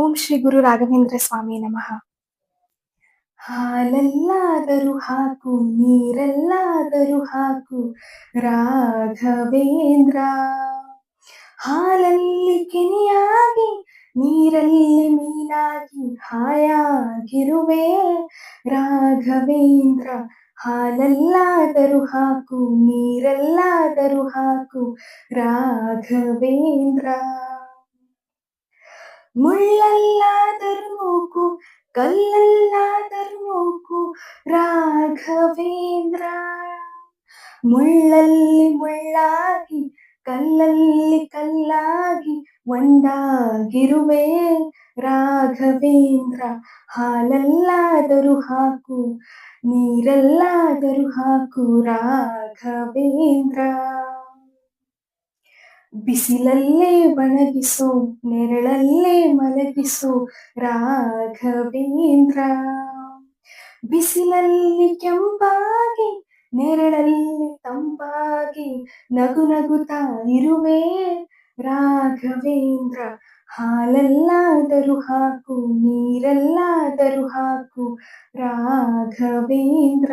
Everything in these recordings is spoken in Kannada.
ಓಂ ಶ್ರೀ ಗುರು ರಾಘವೇಂದ್ರ ಸ್ವಾಮಿ ನಮಃ. ಹಾಲಲ್ಲಾದರೂ ಹಾಕು ನೀರಲ್ಲಾದರೂ ಹಾಕು ರಾಘವೇಂದ್ರ. ಹಾಲಲ್ಲಿ ಕೆನೆಯಾಗಿ ನೀರಲ್ಲಿ ಮೀನಾಗಿ ಹಾಯಾಗಿರುವೆ ರಾಘವೇಂದ್ರ. ಹಾಲಲ್ಲಾದರೂ ಹಾಕು ನೀರಲ್ಲಾದರೂ ಹಾಕು ರಾಘವೇಂದ್ರ. ಮುಳ್ಳಲ್ಲಾದರೂ ನೂಕು ಕಲ್ಲಲ್ಲಾದರೂ ನೂಕು ರಾಘವೇಂದ್ರ. ಮುಳ್ಳಲ್ಲಿ ಮುಳ್ಳಾಗಿ ಕಲ್ಲಲ್ಲಿ ಕಲ್ಲಾಗಿ ಒಂದಾಗಿರುವೆ ರಾಘವೇಂದ್ರ. ಹಾಲಲ್ಲಾದರೂ ಹಾಕು ನೀರಲ್ಲಾದರೂ ಹಾಕು ರಾಘವೇಂದ್ರ. ಬಿಸಿಲಲ್ಲೇ ಒಣಗಿಸು ನೆರಳಲ್ಲೇ ಮಲಗಿಸು ರಾಘವೇಂದ್ರ. ಬಿಸಿಲಲ್ಲಿ ಕೆಂಪಾಗಿ ನೆರಳಲ್ಲಿ ತಂಪಾಗಿ ನಗು ನಗುತ್ತಾ ಇರುವೆ ರಾಘವೇಂದ್ರ. ಹಾಲಲ್ಲಾದರೂ ಹಾಕು ನೀರಲ್ಲಾದರೂ ಹಾಕು ರಾಘವೇಂದ್ರ.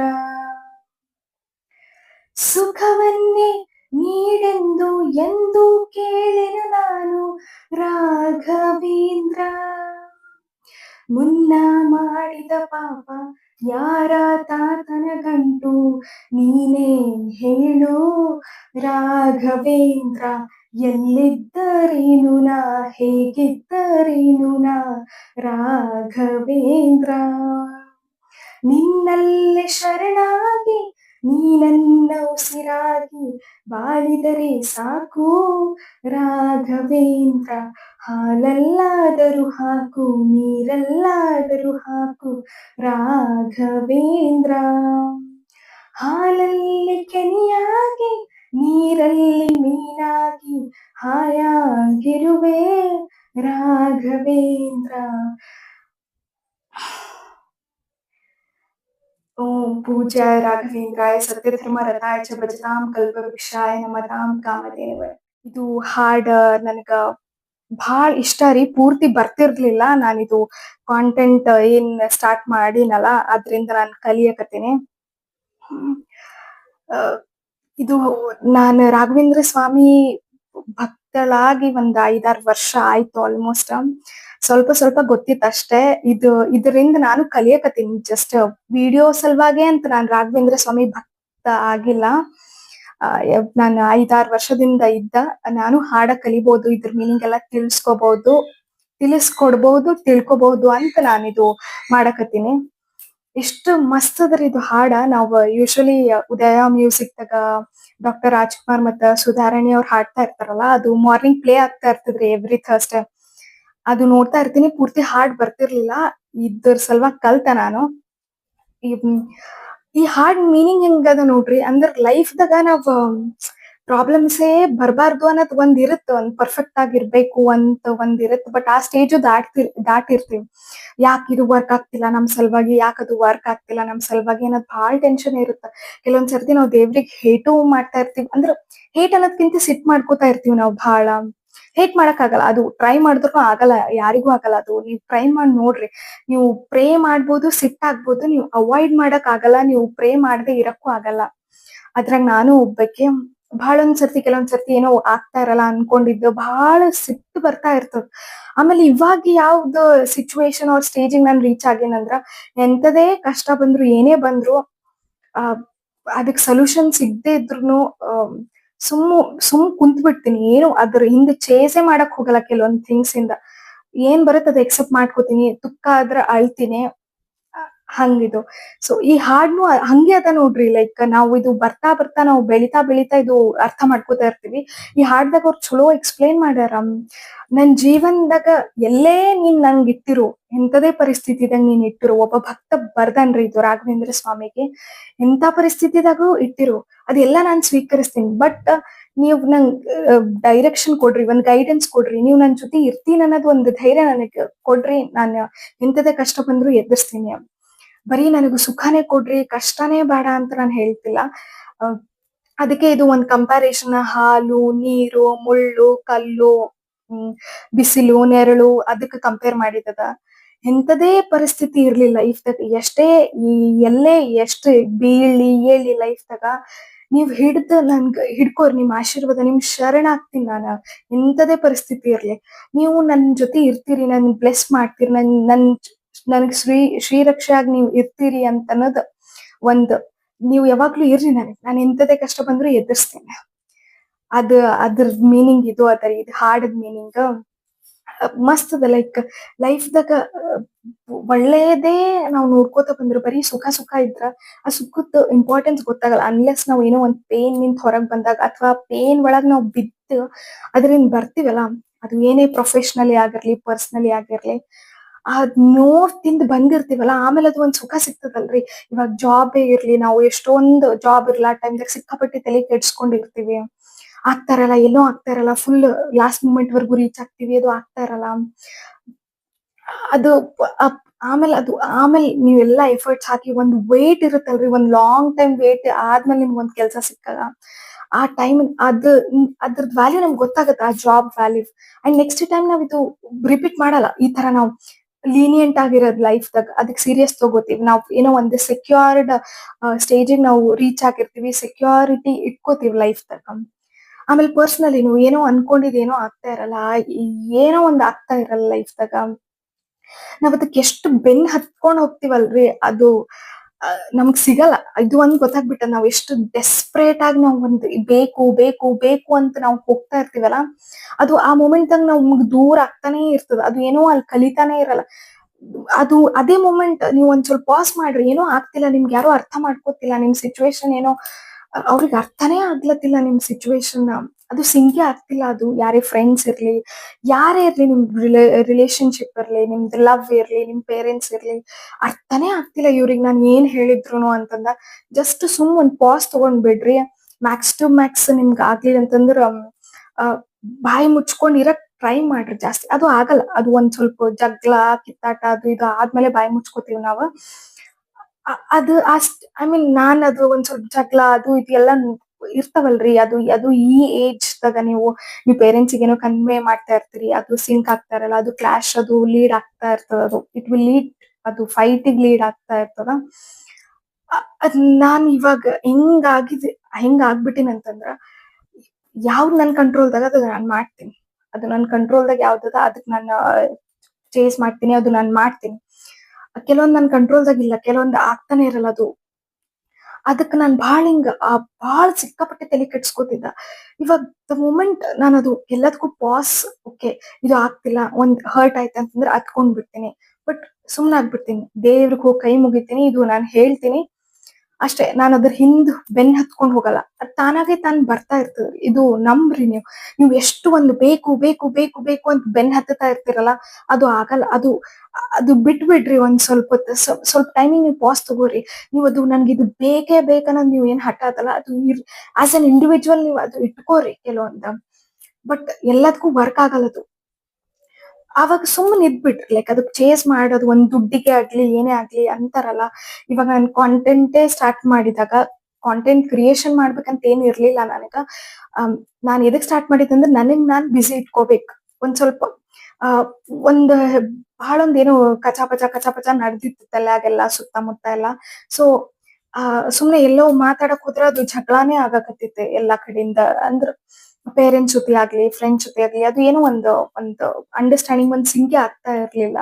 ಸುಖವನ್ನೇ ನೀಡೆಂದು ಎಂದು ಕೇಳೆನು ನಾನು ರಾಘವೇಂದ್ರ. ಮುನ್ನ ಮಾಡಿದ ಪಾಪ ಯಾರ ತಾತನ ಗಂಟು ನೀನೇ ಹೇಳು ರಾಘವೇಂದ್ರ. ಎಲ್ಲಿದ್ದರೇನು ನಾ ಹೇಗಿದ್ದರೇನು ನಾ ರಾಘವೇಂದ್ರ. ನಿನ್ನಲ್ಲೇ ಶರಣಾಗಿ ನೀ ನನ್ನ ಉಸಿರಾಗಿ ಬಾಳಿದರೆ ಸಾಕು ರಾಘವೇಂದ್ರ. ಹಾಲಲ್ಲಾದರೂ ಹಾಕು ನೀರಲ್ಲಾದರೂ ಹಾಕು ರಾಘವೇಂದ್ರ. ಹಾಲಲ್ಲಿ ಕೆನೆಯಾಗಿ ನೀರಲ್ಲಿ ಮೀನಾಗಿ ಹಾಯಾಗಿರುವೆ ರಾಘವೇಂದ್ರ. ಓಂ ಪೂಜ್ಯಾಯ ರಾಘವೇಂದ್ರಾಯ ಸತ್ಯಧರ್ಮ ರಥಾಯ ಚ ಭಜತಾಂ ಕಲ್ಪವೃಕ್ಷಾಯ ನಮತಾಂ ಕಾಮಧೇನವೇ. ಇದು ಹಾಡ್ ನನಗ ಭಾಳ ಇಷ್ಟ ರೀ. ಪೂರ್ತಿ ಬರ್ತಿರ್ಲಿಲ್ಲ. ನಾನಿದು ಕಾಂಟೆಂಟ್ ಏನ್ ಸ್ಟಾರ್ಟ್ ಮಾಡಿನಲ್ಲ ಅದ್ರಿಂದ ನಾನು ಕಲಿಯಕತ್ತೀನಿ. ಇದು ನಾನು ರಾಘವೇಂದ್ರ ಸ್ವಾಮಿ ಭಕ್ತಳಾಗಿ ಒಂದ್ 5-6 ವರ್ಷ ಆಯ್ತು ಆಲ್ಮೋಸ್ಟ್. ಸ್ವಲ್ಪ ಗೊತ್ತಿತ್ತು ಅಷ್ಟೇ. ಇದರಿಂದ ನಾನು ಕಲಿಯಕತ್ತೀನಿ. ಜಸ್ಟ್ ವಿಡಿಯೋ ಸಲುವಾಗೆ ಅಂತ ನಾನು ರಾಘವೇಂದ್ರ ಸ್ವಾಮಿ ಭಕ್ತ ಆಗಿಲ್ಲ. ನಾನು 5-6 ವರ್ಷದಿಂದ ನಾನು ಹಾಡ ಕಲಿಬಹುದು, ಇದ್ರ ಮೀನಿಂಗ್ ಎಲ್ಲ ತಿಳಿಸ್ಕೊಡ್ಬಹುದು, ತಿಳ್ಕೊಬಹುದು ಅಂತ ನಾನಿದು ಮಾಡಕತ್ತೀನಿ. ಎಷ್ಟು ಮಸ್ತ್ ಅದರಿ ಇದು ಹಾಡ. ನಾವು ಯೂಶಲಿ ಉದಯ ಮ್ಯೂಸಿಕ್ ದಾಗ ಡಾಕ್ಟರ್ ರಾಜ್ಕುಮಾರ್ ಮತ್ತ ಸುಧಾರಾಣಿ ಅವ್ರು ಹಾಡ್ತಾ ಇರ್ತಾರಲ್ಲ, ಅದು ಮಾರ್ನಿಂಗ್ ಪ್ಲೇ ಆಗ್ತಾ ಇರ್ತದ್ರಿ ಎವ್ರಿ ಥರ್ಸ್ಡೇ. ಅದು ನೋಡ್ತಾ ಇರ್ತೀನಿ. ಪೂರ್ತಿ ಹಾಡ್ ಬರ್ತಿರ್ಲಿಲ್ಲ. ಇದ್ರ ಸಲುವಾಗಿ ಕಲ್ತ ನಾನು. ಈ ಹಾಡ್ ಮೀನಿಂಗ್ ಹೆಂಗದ ನೋಡ್ರಿ. ಅಂದ್ರ ಲೈಫ್ ದಾಗ ನಾವ್ ಪ್ರಾಬ್ಲಮ್ಸೇ ಬರ್ಬಾರ್ದು ಅನ್ನೋದ್ ಒಂದ್ ಇರುತ್ತ. ಒಂದ್ ಪರ್ಫೆಕ್ಟ್ ಆಗಿರ್ಬೇಕು ಅಂತ ಒಂದ್ ಇರುತ್ತ. ಬಟ್ ಆ ಸ್ಟೇಜು ದಾಟಿರ್ತೀವಿ. ಯಾಕೆ ಇದು ವರ್ಕ್ ಆಗ್ತಿಲ್ಲ ನಮ್ ಸಲುವಾಗಿ, ಯಾಕೆ ಅದು ವರ್ಕ್ ಆಗ್ತಿಲ್ಲ ನಮ್ ಸಲುವಾಗಿ ಅನ್ನೋದ್ ಭಾಳ ಟೆನ್ಷನ್ ಇರುತ್ತ. ಕೆಲವೊಂದ್ ಸರ್ತಿ ನಾವ್ ದೇವ್ರಿಗೆ ಹೇಟು ಮಾಡ್ತಾ ಇರ್ತೀವಿ. ಅಂದ್ರ ಹೇಟ್ ಅನ್ನೋದ್ಕಿಂತ ಸಿಟ್ ಮಾಡ್ಕೋತಾ ಇರ್ತೀವಿ ನಾವ್ ಭಾಳ. ಹೇಟ್ ಮಾಡಕ್ ಆಗಲ್ಲ, ಅದು ಟ್ರೈ ಮಾಡಿದ್ರು ಆಗಲ್ಲ, ಯಾರಿಗೂ ಆಗಲ್ಲ. ಅದು ನೀವ್ ಟ್ರೈ ಮಾಡಿ ನೋಡ್ರಿ. ನೀವು ಪ್ರೇ ಮಾಡ್ಬೋದು, ಸಿಟ್ಟಾಗ್ಬೋದು, ನೀವು ಅವಾಯ್ಡ್ ಮಾಡಕ್ ಆಗಲ್ಲ, ನೀವು ಪ್ರೇ ಮಾಡದೆ ಇರಕ್ಕೂ ಆಗಲ್ಲ. ಅದ್ರಾಗ ನಾನು ಒಬ್ಬಕ್ಕೆ ಕೆಲವೊಂದ್ ಸರ್ತಿ ಏನೋ ಆಗ್ತಾ ಇರಲ್ಲ ಅನ್ಕೊಂಡಿದ್ದು ಬಹಳ ಸಿಟ್ಟು ಬರ್ತಾ ಇರ್ತದ. ಆಮೇಲೆ ಇವಾಗ ಯಾವ್ದು ಸಿಚುವೇಶನ್ ಅವ್ರ ಸ್ಟೇಜಿಗೆ ನಾನು ರೀಚ್ ಆಗೇನಂದ್ರ, ಎಂತದೇ ಕಷ್ಟ ಬಂದ್ರು ಏನೇ ಬಂದ್ರು ಅದಕ್ ಸೊಲ್ಯೂಷನ್ ಸಿಗದೆ ಇದ್ರು ಸುಮ್ ಕುಂತ್ ಬಿಡ್ತೀನಿ. ಏನು ಅದ್ರ ಹಿಂದೆ ಚೇಸೆ ಮಾಡಕ್ ಹೋಗಲ್ಲ. ಕೆಲವೊಂದ್ ಥಿಂಗ್ಸ್ ಇಂದ ಏನ್ ಬರುತ್ತೆ ಅದ್ ಎಕ್ಸೆಪ್ಟ್ ಮಾಡ್ಕೋತೀನಿ. ದುಃಖ ಆದ್ರ ಅಳ್ತೀನಿ. ಹಂಗಿದು. ಸೊ ಈ ಹಾಡ್ನು ಹಂಗೆ ಅದ ನೋಡ್ರಿ. ಲೈಕ್ ನಾವು ಇದು ಬರ್ತಾ ನಾವು ಬೆಳಿತಾ ಇದು ಅರ್ಥ ಮಾಡ್ಕೋತಾ ಇರ್ತೀವಿ. ಈ ಹಾಡ್ದಾಗ ಅವ್ರು ಚಲೋ ಎಕ್ಸ್ಪ್ಲೇನ್ ಮಾಡ್ಯಾರ. ನನ್ ಜೀವನದಾಗ ಎಲ್ಲೇ ನೀನ್ ನಂಗ್ ಇಟ್ಟಿರು, ಎಂತದೇ ಪರಿಸ್ಥಿತಿದಾಗ ನೀನ್ ಇಟ್ಟಿರು, ಒಬ್ಬ ಭಕ್ತ ಬರ್ದನ್ರಿ ಇದು ರಾಘವೇಂದ್ರ ಸ್ವಾಮಿಗೆ. ಎಂತ ಪರಿಸ್ಥಿತಿದಾಗೂ ಇಟ್ಟಿರು, ಅದೆಲ್ಲಾ ನಾನ್ ಸ್ವೀಕರಿಸ್ತೀನಿ. ಬಟ್ ನೀವ್ ನಂಗ್ ಡೈರೆಕ್ಷನ್ ಕೊಡ್ರಿ, ಒಂದ್ ಗೈಡೆನ್ಸ್ ಕೊಡ್ರಿ, ನೀವ್ ನನ್ ಜೊತೆ ಇರ್ತೀನಿ ಅನ್ನೋದು ಒಂದು ಧೈರ್ಯ ನನಗ್ ಕೊಡ್ರಿ. ನಾನು ಎಂತದೇ ಕಷ್ಟ ಬಂದ್ರು ಎದುರಿಸ್ತೀನಿ. ಬರೀ ನನಗೂ ಸುಖನೇ ಕೊಡ್ರಿ, ಕಷ್ಟನೇ ಬೇಡ ಅಂತ ನಾನು ಹೇಳ್ತಿಲ್ಲ. ಅದಕ್ಕೆ ಇದು ಒಂದ್ ಕಂಪ್ಯಾರಿಸನ್. ಹಾಲು, ನೀರು, ಮುಳ್ಳು, ಕಲ್ಲು, ಹ್ಮ್ ಬಿಸಿಲು ನೆರಳು ಅದಕ್ಕೆ ಕಂಪೇರ್ ಮಾಡಿದದ. ಎಂತದೇ ಪರಿಸ್ಥಿತಿ ಇರ್ಲಿಲ್ಲ ಲೈಫ್ದಾಗ, ಎಷ್ಟೇ ಈ ಎಲ್ಲೇ ಎಷ್ಟು ಬೀಳಿ ಏಳಿ ಲೈಫ್ದಾಗ ನೀವ್ ನನ್ಗ ಹಿಡ್ಕೋರಿ, ನಿಮ್ ಆಶೀರ್ವಾದ, ನಿಮ್ ಶರಣಾಗ್ತೀನಿ ನಾನು. ಎಂತದೇ ಪರಿಸ್ಥಿತಿ ಇರ್ಲಿ, ನೀವು ನನ್ ಜೊತೆ ಇರ್ತೀರಿ, ನನ್ ಬ್ಲೆಸ್ ಮಾಡ್ತೀರಿ, ನನ್ಗ್ ಶ್ರೀರಕ್ಷೆ ಆಗಿ ನೀವ್ ಇರ್ತೀರಿ ಅಂತ ಅನ್ನೋದ್ ಒಂದ್, ನೀವು ಯಾವಾಗ್ಲೂ ಇರ್ರಿ ನನಗ್, ನಾನ್ ಎಂತದೇ ಕಷ್ಟ ಬಂದ್ರು ಎದುರಿಸ್ತೇನೆ. ಅದ್ ಅದ್ರ ಮೀನಿಂಗ್ ಇದು ಅದ, ಇದು ಹಾಡದ್ ಮೀನಿಂಗ್ ಮಸ್ತ್ ಅದ. ಲೈಕ್ ಲೈಫ್ದಾಗ ಒಳ್ಳೇದೇ ನಾವ್ ನೋಡ್ಕೋತ ಬಂದ್ರು, ಬರೀ ಸುಖ ಸುಖ ಇದ್ರ ಆ ಸುಖದ ಇಂಪಾರ್ಟೆನ್ಸ್ ಗೊತ್ತಾಗಲ್ಲ, ಅನ್ಲೆಸ್ ನಾವ್ ಏನೋ ಒಂದ್ ಪೇನ್ ನಿಂತ ಹೊರಗ್ ಬಂದಾಗ, ಅಥವಾ ಪೇನ್ ಒಳಗ್ ನಾವ್ ಬಿದ್ದು ಅದರಿಂದ ಬರ್ತೀವಲ್ಲ, ಅದು ಏನೇ ಪ್ರೊಫೆಷನಲಿ ಆಗಿರ್ಲಿ ಪರ್ಸನಲಿ ಆಗಿರ್ಲಿ, ಅದ್ ತಿಂದ್ ಬಂದಿರ್ತೀವಲ್ಲ, ಆಮೇಲೆ ಅದು ಒಂದ್ ಸುಖ ಸಿಗ್ತದಲ್ರಿ. ಇವಾಗ ಜಾಬೇ ಇರ್ಲಿ, ನಾವು ಎಷ್ಟೊಂದು ಜಾಬ್ ಇರ್ಲ ಟೈಮ್ದಾಗ ಸಿಕ್ಕಾಪಟ್ಟೆ ತಲೆ ಕೆಡ್ಸ್ಕೊಂಡಿರ್ತೀವಿ, ಆಗ್ತಾ ಇರಲ್ಲ, ಏನೋ ಆಗ್ತಾ ಇರಲ್ಲ, ಫುಲ್ ಲಾಸ್ಟ್ ಮೂಮೆಂಟ್ ವರ್ಗು ರೀಚ್ ಆಗ್ತೀವಿ, ಅದು ಆಗ್ತಾ ಇರಲ್ಲ. ಅದು ಆಮೇಲೆ ನೀವೆಲ್ಲಾ ಎಫರ್ಟ್ಸ್ ಹಾಕಿ ಒಂದ್ ವೇಟ್ ಇರುತ್ತಲ್ರಿ, ಒಂದ್ ಲಾಂಗ್ ಟೈಮ್ ವೇಟ್ ಆದ್ಮೇಲೆ ನಿಮ್ಗೆ ಒಂದ್ ಕೆಲ್ಸ ಸಿಕ್ಕಾಗ, ಆ ಟೈಮ್ ಅದ್ರದ್ ವ್ಯಾಲ್ಯೂ ನಮ್ಗೆ ಗೊತ್ತಾಗತ್ತೆ, ಆ job value. And next time ನಾವ್ ಇದು ರಿಪೀಟ್ ಮಾಡಲ್ಲ. ಈ ತರ ನಾವು ಲೀನಿಯಂಟ್ ಆಗಿರೋದ್ ಲೈಫ್ದಾಗ, ಅದಕ್ಕೆ ಸೀರಿಯಸ್ ತಗೋತೀವಿ, ನಾವು ಏನೋ ಒಂದು ಸೆಕ್ಯೂರ್ಡ್ ಸ್ಟೇಜಿಗೆ ನಾವು ರೀಚ್ ಆಗಿರ್ತೀವಿ, ಸೆಕ್ಯೂರಿಟಿ ಇಟ್ಕೋತೀವಿ ಲೈಫ್ದಾಗ. ಆಮೇಲೆ ಪರ್ಸನಲಿ ನೀವು ಏನೋ ಅನ್ಕೊಂಡಿದ್ ಏನೋ ಆಗ್ತಾ ಇರಲ್ಲ, ಏನೋ ಒಂದ್ ಆಗ್ತಾ ಇರಲ್ಲ ಲೈಫ್ದಾಗ, ನಾವ್ ಅದಕ್ಕೆ ಎಷ್ಟು ಬೆನ್ ಹತ್ಕೊಂಡ್ ಹೋಗ್ತಿವಲ್ರಿ, ಅದು ನಮಗ್ ಸಿಗಲ್ಲ. ಇದು ಒಂದ್ ಗೊತ್ತಾಗ್ಬಿಟ್ಟ, ನಾವ್ ಎಷ್ಟು ಡೆಸ್ಪರೇಟ್ ಆಗಿ ನಾವ್ ಒಂದ್ ಬೇಕು ಬೇಕು ಬೇಕು ಅಂತ ನಾವ್ ಹೋಗ್ತಾ ಇರ್ತೀವಲ್ಲ, ಅದು ಆ ಮೂಮೆಂಟ್ ನಾವ್ ನಮ್ಗ್ ದೂರ ಆಗ್ತಾನೆ ಇರ್ತದ, ಅದು ಏನೋ ಅಲ್ಲಿ ಕಲಿತಾನೆ ಇರಲ್ಲ. ಅದು ಅದೇ ಮೂಮೆಂಟ್ ನೀವು ಒಂದ್ ಸ್ವಲ್ಪ ಪಾಸ್ ಮಾಡ್ರಿ, ಏನೋ ಆಗ್ತಿಲ್ಲ, ನಿಮ್ಗೆ ಯಾರೋ ಅರ್ಥ ಮಾಡ್ಕೋತಿಲ್ಲ, ನಿಮ್ ಸಿಚುವೇಶನ್ ಏನೋ ಅವ್ರಿಗೆ ಅರ್ಥನೇ ಆಗ್ಲತ್ತಿಲ್ಲ, ನಿಮ್ ಸಿಚುವೇಶನ್ ಅದು ಸಿಂಕೆ ಆಗ್ತಿಲ್ಲ. ಅದು ಯಾರೇ ಫ್ರೆಂಡ್ಸ್ ಇರ್ಲಿ, ಯಾರೇ ಇರ್ಲಿ, ನಿಮ್ ರಿಲೇಶನ್ಶಿಪ್ ಇರ್ಲಿ, ನಿಮ್ದು ಲವ್ ಇರ್ಲಿ, ನಿಮ್ ಪೇರೆಂಟ್ಸ್ ಇರ್ಲಿ, ಅರ್ಥನೇ ಆಗ್ತಿಲ್ಲ ಇವ್ರಿಗೆ ನಾನ್ ಏನ್ ಹೇಳಿದ್ರು ಅಂತಂದ, ಜಸ್ಟ್ ಒಂದ್ ಪಾಸ್ ತಗೊಂಡ್ ಬಿಡ್ರಿ. ಮ್ಯಾಕ್ಸ್ ಟು ಮ್ಯಾಕ್ಸ್ ನಿಮ್ಗೆ ಆಗ್ಲಿಲ್ಲ ಅಂತಂದ್ರ ಬಾಯಿ ಮುಚ್ಕೊಂಡ್ ಇರಕ್ ಟ್ರೈ ಮಾಡ್ರಿ ಜಾಸ್ತಿ. ಅದು ಆಗಲ್ಲ, ಅದು ಒಂದ್ ಸ್ವಲ್ಪ ಜಗ್ಲ ಕಿತ್ತಾಟ ಅದು ಇದು ಆದ್ಮೇಲೆ ಬಾಯಿ ಮುಚ್ಕೋತೀವಿ ನಾವು. ಅದು ಐ ಮೀನ್ ನಾನ್ ಅದು ಒಂದ್ ಸ್ವಲ್ಪ ಜಗ್ಲ ಅದು ಇದು ಎಲ್ಲ ಇರ್ತಾವಲ್ರಿ, ಅದು ಈ ಏಜ್ ದಾಗ ನೀವು ಪೇರೆಂಟ್ಸ್ ಏನೋ ಕನ್ವೆ ಮಾಡ್ತಾ ಇರ್ತೀರಿ, ಅದು ಸಿಂಕ್ ಆಗ್ತಾ ಇರಲ್ಲ, ಅದು ಕ್ಲಾಶ್, ಅದು ಲೀಡ್ ಆಗ್ತಾ ಇರ್ತದ, ಅದು ಇಟ್ ವಿಲ್ ಲೀಡ್, ಅದು ಫೈಟಿಗೆ ಲೀಡ್ ಆಗ್ತಾ ಇರ್ತದ. ಅದ್ ನಾನ್ ಇವಾಗ ಹೆಂಗ್ ಆಗ್ಬಿಟ್ಟಿನಿ ಅಂತಂದ್ರ, ಯಾವ್ದ್ ನನ್ ಕಂಟ್ರೋಲ್ದಾಗ ಅದು ನಾನ್ ಮಾಡ್ತೀನಿ, ಅದು ನನ್ ಕಂಟ್ರೋಲ್ದಾಗ ಯಾವ್ದದ ಅದಕ್ ನಾನು ಚೇಸ್ ಮಾಡ್ತೀನಿ, ಅದು ನಾನ್ ಮಾಡ್ತೀನಿ. ಕೆಲವೊಂದ್ ನನ್ ಕಂಟ್ರೋಲ್ದಾಗ ಇಲ್ಲ, ಕೆಲವೊಂದ್ ಆಗ್ತಾನೆ ಇರಲ್ಲ ಅದು. ಅದಕ್ ನಾನ್ ಬಾಳ್ ಸಿಕ್ಕಾಪಟ್ಟೆ ತಲೆ ಕೆಡ್ಸ್ಕೊತಿದ್ದ. ಇವಾಗ ದ ಮೂಮೆಂಟ್ ನಾನು ಅದು ಎಲ್ಲದಕ್ಕೂ ಪಾಸ್, ಓಕೆ ಇದು ಆಗ್ತಿಲ್ಲ, ಒಂದ್ ಹರ್ಟ್ ಆಯ್ತು ಅಂತಂದ್ರೆ ಅತ್ಕೊಂಡ್ ಬಿಡ್ತೀನಿ, ಬಟ್ ಸುಮ್ನಾಗ್ಬಿಡ್ತೀನಿ, ದೇವ್ರಿಗೆ ಹೋಗಿ ಕೈ ಮುಗಿತೀನಿ, ಇದು ನಾನ್ ಹೇಳ್ತೀನಿ ಅಷ್ಟೇ, ನಾನು ಅದ್ರ ಹಿಂದ್ ಬೆನ್ ಹತ್ಕೊಂಡ್ ಹೋಗಲ್ಲ, ಅದ್ ತಾನಾಗೆ ಬರ್ತಾ ಇರ್ತದೆ. ಇದು ನಂಬ್ರಿ ನೀವು ಎಷ್ಟು ಒಂದು ಬೇಕು ಬೇಕು ಬೇಕು ಬೇಕು ಅಂತ ಬೆನ್ ಹತ್ತತಾ ಇರ್ತಿರಲ್ಲ, ಅದು ಆಗಲ್ಲ. ಅದು ಬಿಟ್ಬಿಡ್ರಿ ಒಂದ್ ಸ್ವಲ್ಪ ಹೊತ್ತು, ಸ್ವಲ್ಪ ಟೈಮಿಂಗ್ ನೀವು ಪಾಸ್ ತಗೋರಿ. ನೀವು ಅದು ನನ್ಗೆ ಇದು ಬೇಕೇ ಬೇಕನ್ನೋದು ನೀವು ಏನ್ ಹಠ ಅದಲ್ಲ, ಅದು ಆಸ್ ಅನ್ ಇಂಡಿವಿಜುವಲ್ ನೀವು ಅದು ಇಟ್ಕೋರಿ ಕೆಲವೊಂದ, ಬಟ್ ಎಲ್ಲದಕ್ಕೂ ವರ್ಕ್ ಆಗಲ್ಲ ಅದು. ಆವಾಗ ಸುಮ್ಮನೆ ಇದ್ಬಿಟ್ರಿ, ಲೈಕ್ ಅದಕ್ಕೆ ಚೇಸ್ ಮಾಡೋದು ಒಂದ್ ದುಡ್ಡಿಗೆ ಆಗ್ಲಿ ಏನೇ ಆಗ್ಲಿ ಅಂತಾರಲ್ಲ. ಇವಾಗ ನಾನು ಕಾಂಟೆಂಟೇ ಸ್ಟಾರ್ಟ್ ಮಾಡಿದಾಗ, ಕಾಂಟೆಂಟ್ ಕ್ರಿಯೇಷನ್ ಮಾಡ್ಬೇಕಂತ ಏನ್ ಇರ್ಲಿಲ್ಲ ನನಗ. ನಾನ್ ಎದಕ್ ಸ್ಟಾರ್ಟ್ ಮಾಡಿದ್ದಂದ್ರೆ ನನಗ್ ನಾನ್ ಬಿಸಿ ಇಟ್ಕೋಬೇಕು. ಒಂದ್ ಸ್ವಲ್ಪ ಆ ಒಂದ್ ಬಹಳೊಂದ್ ಏನೋ ಕಚಾಪಚ ನಡ್ದಿತ್ತು ತಲ್ಯಾಗೆಲ್ಲ ಸುತ್ತಮುತ್ತ ಎಲ್ಲ. ಸೊ ಸುಮ್ನೆ ಎಲ್ಲೋ ಮಾತಾಡಕ್ ಹೋದ್ರ ಅದು ಜಗಳಾನೇ ಆಗಾಕತ್ತಿತ್ತೆ ಎಲ್ಲಾ ಕಡೆಯಿಂದ. ಅಂದ್ರ ಪೇರೆಂಟ್ಸ್ ಜೊತೆ ಆಗ್ಲಿ, ಫ್ರೆಂಡ್ಸ್ ಜೊತೆ ಆಗ್ಲಿ, ಅದು ಏನೋ ಒಂದು ಅಂಡರ್ಸ್ಟ್ಯಾಂಡಿಂಗ್ ಒಂದ್ ಸಿಂಕೆ ಆಗ್ತಾ ಇರ್ಲಿಲ್ಲ.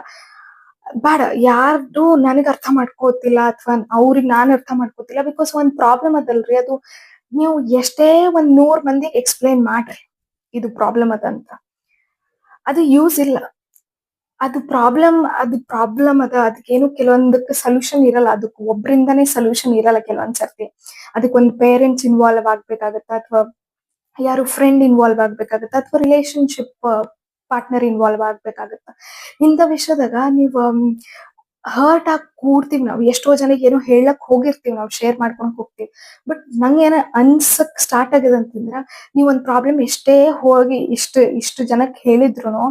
ಬೇಡ, ಯಾರ್ದು ನನಗ್ ಅರ್ಥ ಮಾಡ್ಕೋತಿಲ್ಲ, ಅಥವಾ ಅವ್ರಿಗೆ ನಾನ್ ಅರ್ಥ ಮಾಡ್ಕೋತಿಲ್ಲ, ಬಿಕಾಸ್ ಒಂದ್ ಪ್ರಾಬ್ಲಮ್ ಅದಲ್ರಿ ಅದು. ನೀವು ಎಷ್ಟೇ ಒಂದ್ 100 ಮಂದಿಗೆ ಎಕ್ಸ್ಪ್ಲೈನ್ ಮಾಡ್ರಿ ಇದು ಪ್ರಾಬ್ಲಮ್ ಅದಂತ, ಅದು ಯೂಸ್ ಇಲ್ಲ. ಅದು ಪ್ರಾಬ್ಲಮ್ ಅದ, ಅದಕ್ಕೇನು ಕೆಲವೊಂದಕ್ಕೆ ಸೊಲ್ಯೂಷನ್ ಇರಲ್ಲ, ಅದಕ್ಕೆ ಒಬ್ರಿಂದಾನೇ ಸೊಲ್ಯೂಷನ್ ಇರಲ್ಲ ಕೆಲವೊಂದ್ ಸರ್ತಿ. ಅದಕ್ಕೊಂದ್ ಪೇರೆಂಟ್ಸ್ ಇನ್ವಾಲ್ವ್ ಆಗ್ಬೇಕಾಗತ್ತ, ಅಥವಾ ಯಾರು ಫ್ರೆಂಡ್ ಇನ್ವಾಲ್ವ್ ಆಗ್ಬೇಕಾಗತ್ತ, ಅಥವಾ ರಿಲೇಶನ್ಶಿಪ್ ಪಾರ್ಟ್ನರ್ ಇನ್ವಾಲ್ವ್ ಆಗ್ಬೇಕಾಗತ್ತ. ಇಂಥ ವಿಷಯದಾಗ ನೀವು ಹರ್ಟ್ ಆಗಿ ಕೂಡ್ತೀವಿ ನಾವು, ಎಷ್ಟೋ ಜನಕ್ಕೆ ಏನೋ ಹೇಳಕ್ ಹೋಗಿರ್ತೀವಿ, ನಾವು ಶೇರ್ ಮಾಡ್ಕೊಂಡ್ ಹೋಗ್ತೀವಿ. ಬಟ್ ನಂಗೆ ಏನೋ ಅನ್ಸಕ್ ಸ್ಟಾರ್ಟ್ ಆಗಿದೆ ಅಂತಂದ್ರ, ನೀವ್ ಒಂದ್ ಪ್ರಾಬ್ಲಮ್ ಎಷ್ಟೇ ಹೋಗಿ ಇಷ್ಟು ಜನಕ್ಕೆ ಹೇಳಿದ್ರು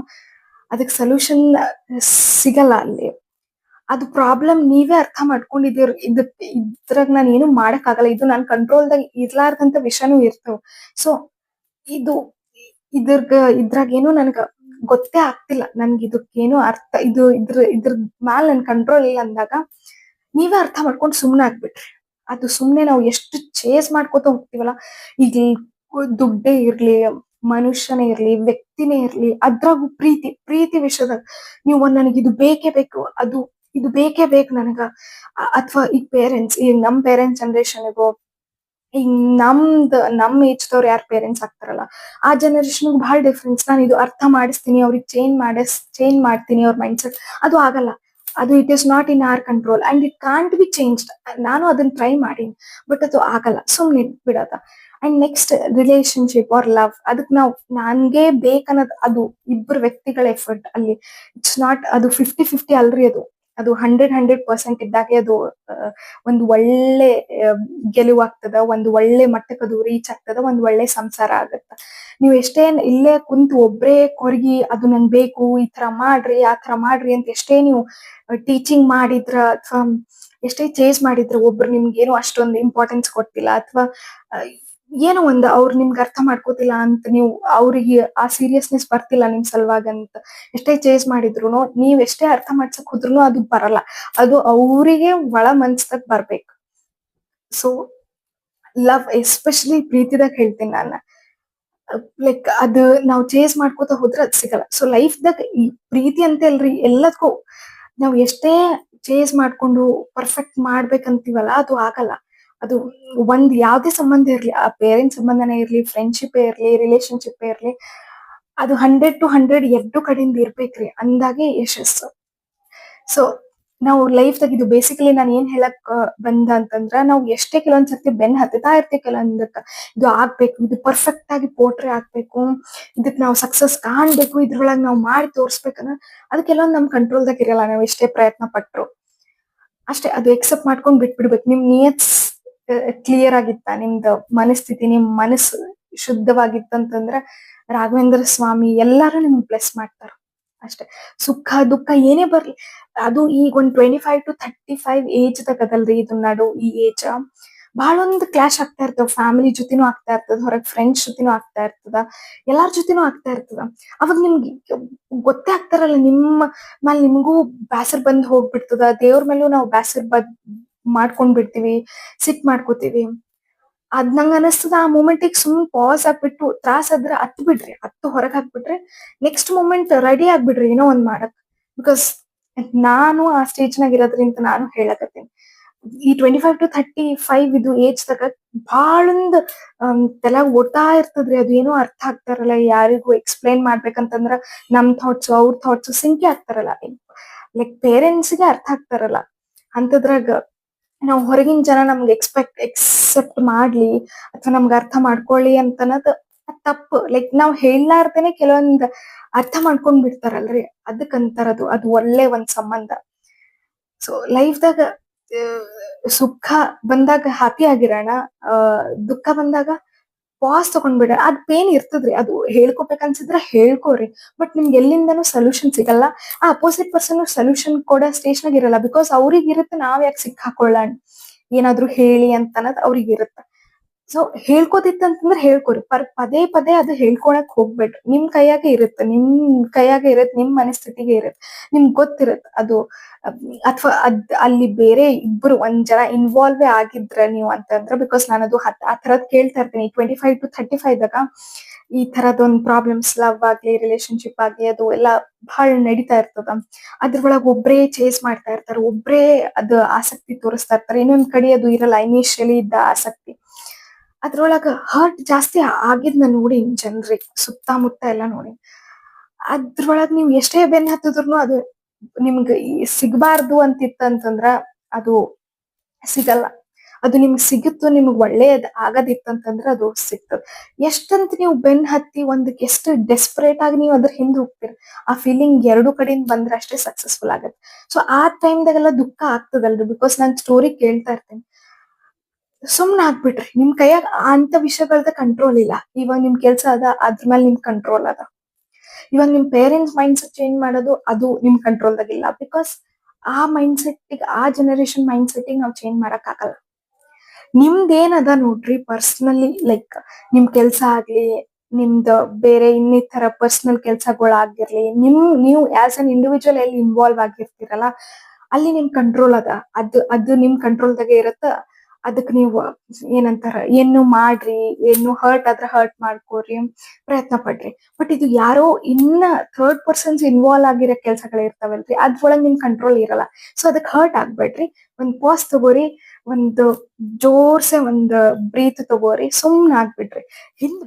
ಅದಕ್ ಸೊಲ್ಯೂಷನ್ ಸಿಗಲ್ಲ ಅಲ್ಲಿ. ಅದು ಪ್ರಾಬ್ಲಮ್ ನೀವೇ ಅರ್ಥ ಮಾಡ್ಕೊಂಡಿದ್ದೀರ, ಇದ್ರಾಗ ನಾನು ಏನು ಮಾಡಕ್ ಆಗಲ್ಲ, ಇದು ನನ್ ಕಂಟ್ರೋಲ್ದಾಗ ಇರ್ಲಾರ್ದಂತ ವಿಷಯನೂ ಇರ್ತವ. ಸೊ ಇದು ಇದ್ರಾಗ ಏನು ನನಗ ಗೊತ್ತೇ ಆಗ್ತಿಲ್ಲ, ನನ್ಗೆ ಇದಕ್ಕೇನು ಅರ್ಥ, ಇದ್ರ ಮ್ಯಾಲ ನನ್ ಕಂಟ್ರೋಲ್ ಇಲ್ಲ ಅಂದಾಗ ನೀವೇ ಅರ್ಥ ಮಾಡ್ಕೊಂಡು ಸುಮ್ನೆ ಆಗ್ಬಿಟ್ರಿ. ಅದು ಸುಮ್ನೆ ನಾವು ಎಷ್ಟು ಚೇಸ್ ಮಾಡ್ಕೋತ ಹೋಗ್ತೀವಲ್ಲ, ಈಗ ದುಡ್ಡೇ ಇರ್ಲಿ, ಮನುಷ್ಯನೇ ಇರ್ಲಿ, ವ್ಯಕ್ತಿನೇ ಇರ್ಲಿ, ಅದ್ರಾಗು ಪ್ರೀತಿ ವಿಷಯದಾಗ ನೀವು ನನಗೆ ಇದು ಬೇಕೇ ಬೇಕು, ಇದು ಬೇಕೇ ಬೇಕು ನನಗ. ಅಥವಾ ಈಗ ಪೇರೆಂಟ್ಸ್, ಈಗ ನಮ್ ಪೇರೆಂಟ್ಸ್ ಜನರೇಷನ್ಗೋ, ಈಗ ನಮ್ ಏಜ್ದವ್ರು ಯಾರು ಪೇರೆಂಟ್ಸ್ ಆಗ್ತಾರಲ್ಲ, ಆ ಜನರೇಷನ್ ಬಹಳ ಡಿಫ್ರೆನ್ಸ್. ನಾನು ಇದು ಅರ್ಥ ಮಾಡಿಸ್ತೀನಿ, ಅವ್ರಿಗೆ ಚೇಂಜ್ ಮಾಡ್ತೀನಿ ಅವ್ರ ಮೈಂಡ್ ಸೆಟ್. ಅದು ಆಗಲ್ಲ. ಅದು it is not in our control and it can't be changed. ನಾನು ಅದನ್ನ ಟ್ರೈ ಮಾಡೀನಿ, ಬಟ್ ಅದು ಆಗಲ್ಲ, ಸುಮ್ನೆ ಬಿಡದ. And next relationship or love, ಅದಕ್ ನಾವು ನನ್ಗೆ ಬೇಕನ್ನೋದು ಅದು ಇಬ್ಬರು ವ್ಯಕ್ತಿಗಳ ಎಫರ್ಟ್ ಅಲ್ಲಿ. ಇಟ್ಸ್ ನಾಟ್, ಅದು 50-50 ಅಲ್ರಿ, ಅದು 100% ಇದ್ದಾಗೆ ಅದು ಒಂದು ಒಳ್ಳೆ ಗೆಲುವಾಗ್ತದ, ಒಂದು ಒಳ್ಳೆ ಮಟ್ಟಕ್ಕೆ ಅದು ರೀಚ್ ಆಗ್ತದ, ಒಂದು ಒಳ್ಳೆ ಸಂಸಾರ ಆಗತ್ತ. ನೀವು ಎಷ್ಟೇ ಇಲ್ಲೇ ಕುಂತು ಒಬ್ರೇ ಕೊರಗಿ ಅದು ನಂಗೆ ಬೇಕು, ಈ ತರ ಮಾಡ್ರಿ ಆ ತರ ಮಾಡ್ರಿ ಅಂತ ಎಷ್ಟೇ ನೀವು ಟೀಚಿಂಗ್ ಮಾಡಿದ್ರ, ಅಥವಾ ಎಷ್ಟೇ ಚೇಂಜ್ ಮಾಡಿದ್ರ, ಒಬ್ರು ನಿಮ್ಗೇನು ಅಷ್ಟೊಂದು ಇಂಪಾರ್ಟೆನ್ಸ್ ಕೊಟ್ಟಿಲ್ಲ, ಅಥವಾ ಏನೋ ಒಂದು ಅವ್ರು ನಿಮ್ಗೆ ಅರ್ಥ ಮಾಡ್ಕೋತಿಲ್ಲ ಅಂತ, ನೀವು ಅವ್ರಿಗೆ ಆ ಸೀರಿಯಸ್ನೆಸ್ ಬರ್ತಿಲ್ಲ ನಿಮ್ ಸಲುವಾಗಿ ಅಂತ ಎಷ್ಟೇ ಚೇಂಜ್ ಮಾಡಿದ್ರು, ನೀವ್ ಎಷ್ಟೇ ಅರ್ಥ ಮಾಡ್ಸಕ್ ಹೋದ್ರು ಅದು ಬರಲ್ಲ. ಅದು ಅವರಿಗೆ ಒಳ ಮನ್ಸ್ದಾಗ ಬರ್ಬೇಕು. ಸೊ ಲವ್, ಎಸ್ಪೆಷಲಿ ಪ್ರೀತಿದಾಗ ಹೇಳ್ತೀನಿ ನಾನು, ಲೈಕ್ ಅದು ನಾವು ಚೇಸ್ ಮಾಡ್ಕೋತ ಹೋದ್ರೆ ಅದ್ ಸಿಗಲ್ಲ. ಸೊ ಲೈಫ್ದಾಗ ಈ ಪ್ರೀತಿ ಅಂತ ಅಲ್ರಿ, ಎಲ್ಲದಕ್ಕೂ ನಾವು ಎಷ್ಟೇ ಚೇಸ್ ಮಾಡ್ಕೊಂಡು ಪರ್ಫೆಕ್ಟ್ ಮಾಡ್ಬೇಕಂತೀವಲ್ಲ, ಅದು ಆಗಲ್ಲ. ಅದು ಒಂದ್ ಯಾವ್ದೇ ಸಂಬಂಧ ಇರ್ಲಿ, ಆ ಪೇರೆಂಟ್ಸ್ ಸಂಬಂಧನೇ ಇರ್ಲಿ, ಫ್ರೆಂಡ್ಶಿಪ್ ಇರ್ಲಿ, ರಿಲೇಶನ್ಶಿಪ್ ಇರ್ಲಿ, ಅದು 100-100 ಎರಡು ಕಡೆಯಿಂದ ಇರ್ಬೇಕ್ರಿ, ಅಂದಾಗೆ ಯಶಸ್ಸು. ಸೊ ನಾವು ಲೈಫ್ದಾಗ ಇದು ಬೇಸಿಕಲಿ ನಾನು ಏನ್ ಹೇಳಕ್ ಬಂದ ಅಂತಂದ್ರ, ನಾವು ಎಷ್ಟೇ ಕೆಲವೊಂದ್ಸರ್ತಿ ಬೆನ್ ಹತ್ತತಾ ಇರ್ತೀವಿ ಕೆಲವೊಂದಕ್ಕ, ಇದು ಆಗ್ಬೇಕು, ಇದು ಪರ್ಫೆಕ್ಟ್ ಆಗಿ ಪೋಟ್ರೆ ಆಗ್ಬೇಕು, ಇದಕ್ ನಾವು ಸಕ್ಸಸ್ ಕಾಣ್ಬೇಕು, ಇದ್ರೊಳಗ್ ನಾವು ಮಾಡಿ ತೋರ್ಸ್ಬೇಕನ್ನ, ಅದು ಕೆಲವೊಂದ್ ನಮ್ ಕಂಟ್ರೋಲ್ದಾಗ ಇರಲ್ಲ. ನಾವು ಎಷ್ಟೇ ಪ್ರಯತ್ನ ಪಟ್ರು ಅಷ್ಟೇ, ಅದು ಎಕ್ಸೆಪ್ಟ್ ಮಾಡ್ಕೊಂಡ್ ಬಿಟ್ಬಿಡ್ಬೇಕು. ನಿಮ್ ನಿಯತ್ ಕ್ಲಿಯರ್ ಆಗಿತ್ತ, ನಿಮ್ದು ಮನಸ್ಥಿತಿ, ನಿಮ್ ಮನಸ್ಸು ಶುದ್ಧವಾಗಿತ್ತಂತಂದ್ರ ರಾಘವೇಂದ್ರ ಸ್ವಾಮಿ ಎಲ್ಲಾರು ನಿಮ್ಗೆ ಬ್ಲೆಸ್ ಮಾಡ್ತಾರ ಅಷ್ಟೇ. ಸುಖ ದುಃಖ ಏನೇ ಬರ್ಲಿ, ಅದು ಈಗ ಒಂದ್ 25-35 ಏಜ್ ತಗದಲ್ರಿ, ಇದು ನಡು ಈ ಏಜ್ ಬಹಳ ಒಂದು ಕ್ಲಾಶ್ ಆಗ್ತಾ ಇರ್ತದ. ಫ್ಯಾಮಿಲಿ ಜೊತೆನೂ ಆಗ್ತಾ ಇರ್ತದ, ಹೊರಗ್ ಫ್ರೆಂಡ್ಸ್ ಜೊತೆನೂ ಆಗ್ತಾ ಇರ್ತದ, ಎಲ್ಲಾರ ಜೊತೆನೂ ಆಗ್ತಾ ಇರ್ತದ. ಅವಾಗ ನಿಮ್ಗೆ ಗೊತ್ತೇ ಆಗ್ತಾರಲ್ಲ, ನಿಮ್ಮ ಮೇಲೆ ನಿಮ್ಗೂ ಬ್ಯಾಸರ್ ಬಂದ್ ಹೋಗ್ಬಿಡ್ತದ, ದೇವ್ರ ಮೇಲೂ ನಾವು ಬ್ಯಾಸರ್ ಮಾಡ್ಕೊಂಡ್ ಬಿಡ್ತೀವಿ, ಸಿಟ್ ಮಾಡ್ಕೋತೀವಿ. ಅದ್ ನಂಗ ಅನಸ್ತದ, ಆ ಮೂಮೆಂಟಿಗೆ ಸುಮ್ಮನೆ ಪಾಸ್ ಆಗ್ಬಿಟ್ಟು, ತ್ರಾಸ ಆದ್ರೆ ಹತ್ತು ಹೊರಗ್ ಹಾಕ್ಬಿಟ್ರೆ, ನೆಕ್ಸ್ಟ್ ಮೂಮೆಂಟ್ ರೆಡಿ ಆಗ್ಬಿಡ್ರಿ ಏನೋ ಒಂದ್ ಮಾಡಕ್. ಬಿಕಾಸ್ ನಾನು ಆ ಸ್ಟೇಜ್ನಾಗ ಇರೋದ್ರಿಂದ ನಾನು ಹೇಳಕತ್ತೀನಿ, ಈ 25-35 ಇದು ಏಜ್ ತಗ ಬಾಳೊಂದ್ ತಲೆಗ್ ಓಡ್ತಾ ಇರ್ತದ್ರಿ, ಅದು ಏನೋ ಅರ್ಥ ಆಗ್ತಾರಲ್ಲ, ಯಾರಿಗೂ ಎಕ್ಸ್ಪ್ಲೈನ್ ಮಾಡ್ಬೇಕಂತಂದ್ರ ನಮ್ ಥಾಟ್ಸ್ ಅವ್ರ ಥಾಟ್ಸ್ ಸಿಂಕಿ ಆಗ್ತಾರಲ್ಲ, ಲೈಕ್ ಪೇರೆಂಟ್ಸ್ಗೆ ಅರ್ಥ ಆಗ್ತಾರಲ್ಲ. ಅಂತದ್ರಾಗ ನಾವು ಹೊರಗಿನ ಜನ ನಮ್ಗೆ ಎಕ್ಸೆಪ್ಟ್ ಮಾಡ್ಲಿ, ಅಥವಾ ನಮ್ಗೆ ಅರ್ಥ ಮಾಡ್ಕೊಳ್ಳಿ ಅಂತ ಅನ್ನೋದು ತಪ್ಪು. ಲೈಕ್ ನಾವ್ ಹೇಳಲಾರ್ದೇನೆ ಕೆಲವೊಂದ್ ಅರ್ಥ ಮಾಡ್ಕೊಂಡ್ ಬಿಡ್ತಾರಲ್ರಿ, ಅದಕ್ಕಂತಾರದು, ಅದು ಒಳ್ಳೆ ಒಂದ್ ಸಂಬಂಧ. ಸೊ ಲೈಫ್ದಾಗ ಸುಖ ಬಂದಾಗ ಹ್ಯಾಪಿ ಆಗಿರೋಣ, ದುಃಖ ಬಂದಾಗ ಪಾಸ್ ತಗೊಂಡ್ಬಿಡ. ಅದ್ ಪೇನ್ ಇರ್ತದ್ರಿ, ಅದು ಹೇಳ್ಕೊಬೇಕನ್ಸಿದ್ರೆ ಹೇಳ್ಕೋರಿ, ಬಟ್ ನಿಮ್ಗೆ ಎಲ್ಲಿಂದನೂ ಸೊಲ್ಯೂಷನ್ ಸಿಗಲ್ಲ. ಆ ಅಪೋಸಿಟ್ ಪರ್ಸನ್ ಸೊಲ್ಯೂಷನ್ ಕೊಡೋ ಸ್ಟೇಜ್ನಾಗ ಇರಲ್ಲ, ಬಿಕಾಸ್ ಅವ್ರಿಗೆ ಇರುತ್ತೆ ನಾವ್ ಯಾಕೆ ಸಿಕ್ಕಾಕೊಳ್ಳೋಣ ಏನಾದ್ರು ಹೇಳಿ ಅಂತ ಅನ್ನೋದು ಅವ್ರಿಗೆ ಇರುತ್ತೆ. ಸೊ ಹೇಳ್ಕೋದಿತ್ತಂತಂದ್ರೆ ಹೇಳ್ಕೊರಿ, ಪದೇ ಪದೇ ಅದು ಹೇಳ್ಕೊಳಕ್ ಹೋಗ್ಬೇಡ್ರಿ. ನಿಮ್ ಕೈಯಾಗೆ ಇರುತ್ತೆ, ನಿಮ್ ಮನಸ್ಥಿತಿಗೆ ಇರುತ್ತೆ, ನಿಮ್ಗೆ ಗೊತ್ತಿರುತ್ತೆ ಅದು. ಅಥವಾ ಅಲ್ಲಿ ಬೇರೆ ಇಬ್ರು ಒಂದ್ ಜನ ಇನ್ವಾಲ್ವ್ ಆಗಿದ್ರ ನೀವು ಅಂತಂದ್ರ, ಬಿಕಾಸ್ ನಾನು ಅದು ಆ ತರದ್ ಕೇಳ್ತಾ ಇರ್ತೀನಿ 25-35 ದಾಗ, ಈ ತರದೊಂದ್ ಪ್ರಾಬ್ಲಮ್ಸ್ ಲವ್ ಆಗ್ಲಿ ರಿಲೇಶನ್ಶಿಪ್ ಆಗ್ಲಿ ಅದು ಎಲ್ಲ ಬಹಳ ನಡೀತಾ ಇರ್ತದ. ಅದ್ರೊಳಗ್ ಒಬ್ರೇ ಚೇಸ್ ಮಾಡ್ತಾ ಇರ್ತಾರೆ, ಒಬ್ರೇ ಅದು ಆಸಕ್ತಿ ತೋರಿಸ್ತಾ ಇರ್ತಾರೆ, ಇನ್ನೊಂದ್ ಕಡೆ ಅದು ಇರಲ್ಲ, ಇನಿಷಿಯಲಿ ಇದ್ದ ಆಸಕ್ತಿ. ಅದ್ರೊಳಗ ಹರ್ಟ್ ಜಾಸ್ತಿ ಆಗಿದ್ನ ನೋಡಿ ಜನರಿಗೆ ಸುತ್ತಮುತ್ತ ಎಲ್ಲ ನೋಡಿ, ಅದ್ರೊಳಗ್ ನೀವ್ ಎಷ್ಟೇ ಬೆನ್ ಹತ್ತಿದ್ರು ಅದು ನಿಮ್ಗೆ ಸಿಗಬಾರ್ದು ಅಂತಿತ್ತಂತಂದ್ರ ಅದು ಸಿಗಲ್ಲ. ಅದು ನಿಮ್ಗೆ ಸಿಗುತ್ತೋ, ನಿಮ್ಗೆ ಒಳ್ಳೇದ್ ಆಗದಿತ್ತಂತಂದ್ರ ಅದು ಸಿಗ್ತದ. ಎಷ್ಟಂತ ನೀವು ಬೆನ್ ಹತ್ತಿ ಒಂದಕ್ಕೆ ಎಷ್ಟು ಡೆಸ್ಪರೇಟ್ ಆಗಿ ನೀವು ಅದ್ರ ಹಿಂದ್ ಹೋಗ್ತೀರಿ, ಆ ಫೀಲಿಂಗ್ ಎರಡು ಕಡೆಯಿಂದ ಬಂದ್ರೆ ಅಷ್ಟೇ ಸಕ್ಸಸ್ಫುಲ್ ಆಗತ್ತೆ. ಸೊ ಆ ಟೈಮ್ದಾಗೆಲ್ಲ ದುಃಖ ಆಗ್ತದಲ್ರಿ, ಬಿಕಾಸ್ ನಾನ್ ಸ್ಟೋರಿ ಕೇಳ್ತಾ ಇರ್ತೀನಿ. ಸುಮ್ನ ಆಗ್ಬಿಟ್ರಿ, ನಿಮ್ ಕೈಯಾಗ ಅಂತ ವಿಷಯಗಳದ ಕಂಟ್ರೋಲ್ ಇಲ್ಲ. ಇವಾಗ ನಿಮ್ ಕೆಲ್ಸ ಅದ, ಅದ್ರ ಮೇಲೆ ನಿಮ್ ಕಂಟ್ರೋಲ್ ಅದ. ಇವಾಗ ನಿಮ್ ಪೇರೆಂಟ್ಸ್ ಮೈಂಡ್ ಸೆಟ್ ಚೇಂಜ್ ಮಾಡೋದು ಅದು ನಿಮ್ ಕಂಟ್ರೋಲ್ದಾಗಿಲ್ಲ, ಬಿಕಾಸ್ ಆ ಮೈಂಡ್ ಸೆಟ್, ಆ ಜನರೇಷನ್ ಮೈಂಡ್ ಸೆಟ್ ನಾವ್ ಚೇಂಜ್ ಮಾಡಕ್ ಆಗಲ್ಲ. ನಿಮ್ದೇನ್ ಅದ ನೋಡ್ರಿ ಪರ್ಸನಲಿ, ಲೈಕ್ ನಿಮ್ ಕೆಲ್ಸ ಆಗ್ಲಿ, ನಿಮ್ದ ಬೇರೆ ಇನ್ನಿತರ ಪರ್ಸನಲ್ ಕೆಲ್ಸಗಳಾಗಿರ್ಲಿ, ನೀವು ಆಸ್ ಅನ್ ಇಂಡಿವಿಜುವಲ್ ಎಲ್ಲಿ ಇನ್ವಾಲ್ವ್ ಆಗಿರ್ತೀರಲ್ಲ, ಅಲ್ಲಿ ನಿಮ್ ಕಂಟ್ರೋಲ್ ಅದ. ಅದು ನಿಮ್ ಕಂಟ್ರೋಲ್ದಾಗೆ ಇರತ್ತ. ಅದಕ್ ನೀವು ಏನಂತಾರ, ಏನು ಮಾಡ್ರಿ, ಏನು ಹರ್ಟ್ ಆದ್ರ ಹರ್ಟ್ ಮಾಡ್ಕೋರಿ, ಪ್ರಯತ್ನ ಪಡ್ರಿ. ಬಟ್ ಇದು ಯಾರೋ ಇನ್ನ ಥರ್ಡ್ ಪರ್ಸನ್ಸ್ ಇನ್ವಾಲ್ವ್ ಆಗಿರೋ ಕೆಲ್ಸಗಳು ಇರ್ತಾವಲ್ರಿ, ಅದ್ರೊಳಗ್ ನಿಮ್ ಕಂಟ್ರೋಲ್ ಇರಲ್ಲ. ಸೊ ಅದಕ್ ಹರ್ಟ್ ಆಗ್ಬೇಡ್ರಿ. ಒಂದ್ ಪಾಸ್ ತಗೋರಿ, ಒಂದು ಜೋರ್ಸೆ ಒಂದ್ ಬ್ರೀತ್ ತಗೋರಿ, ಸುಮ್ನ ಆಗ್ಬಿಡ್ರಿ. ಹಿಂದ್